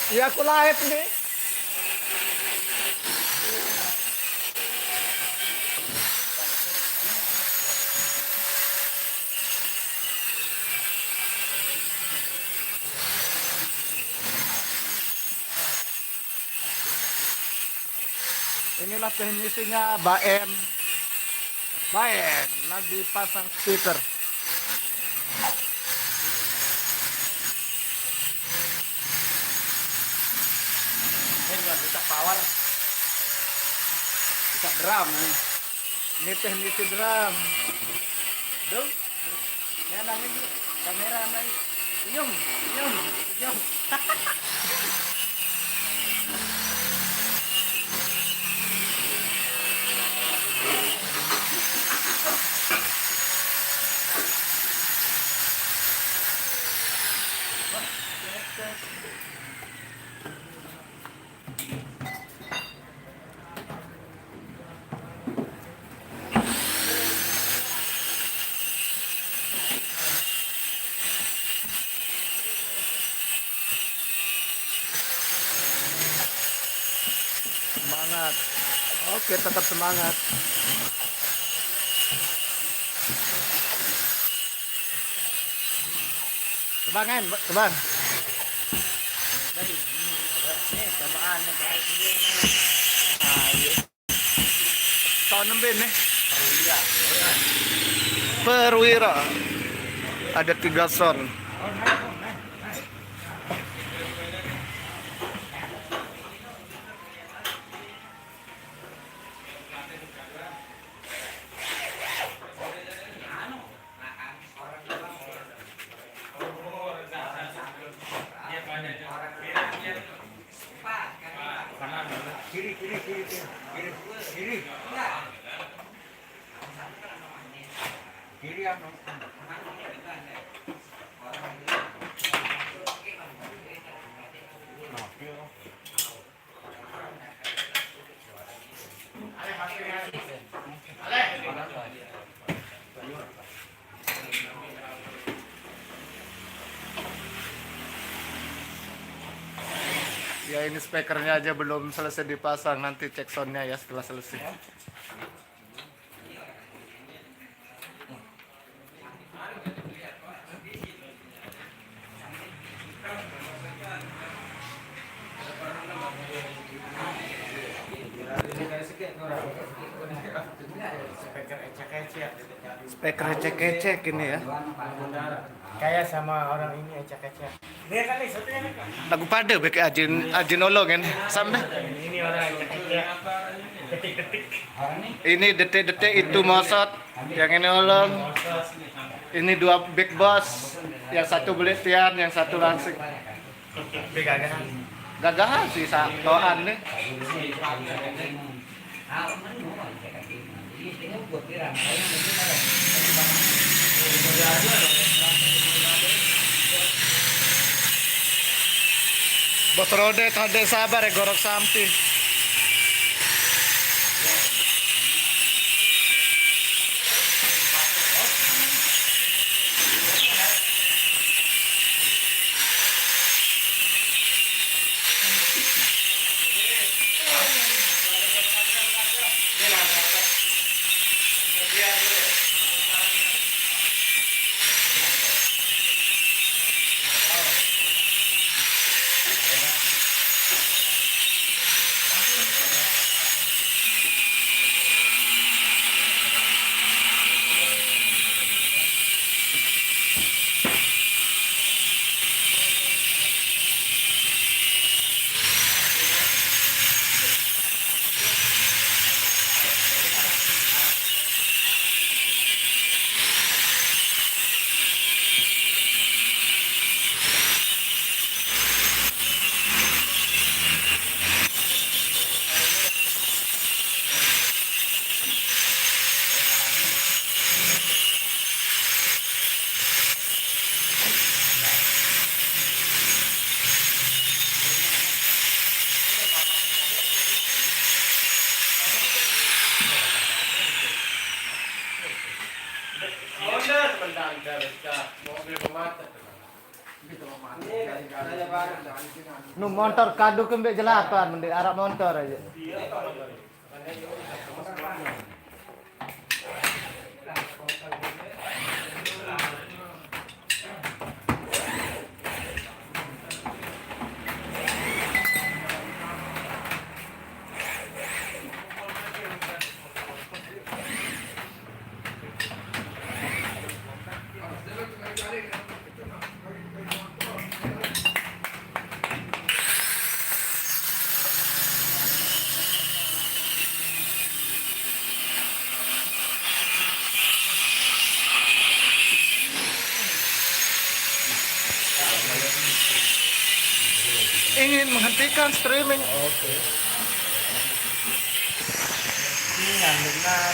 Iya aku live nih. Inilah teknisinya Baen. Baen lagi pasang speaker. Ini juga bisa power, bisa drum nih. Ini teknisi drum. Duh, ya namanya kamera namanya. Senyum, senyum, senyum. Semangat. Oke, tetap semangat. Kebangan, kebang. Ini cobaan nih, tahun nembin nih. Perwira. Ada 3 son. Kiri, kiri, kiri, kiri, kiri, kiri yang ya ini speakernya aja belum selesai dipasang, nanti cek soundnya ya setelah selesai. Speaker ecek-ecek ini ya. Kayak sama orang ini ecek-ecek. Dia kali satunya nih. Lagu pada bek ajin nolong kan sampai. Ini orang ecek-ecek. Detik-detik. Ini detik-detik itu mosot, yang ini nolong. Ini 2 big boss, yang satu belitian, yang satu langsing. Begagahan. Gagahan sih satoan nih. Bos Rodet ada sabar ya gorok samping. Nu motor kadu kembek jelatan mending arah motor aja. Ingin menghentikan streaming. Oke. Ini yang benar.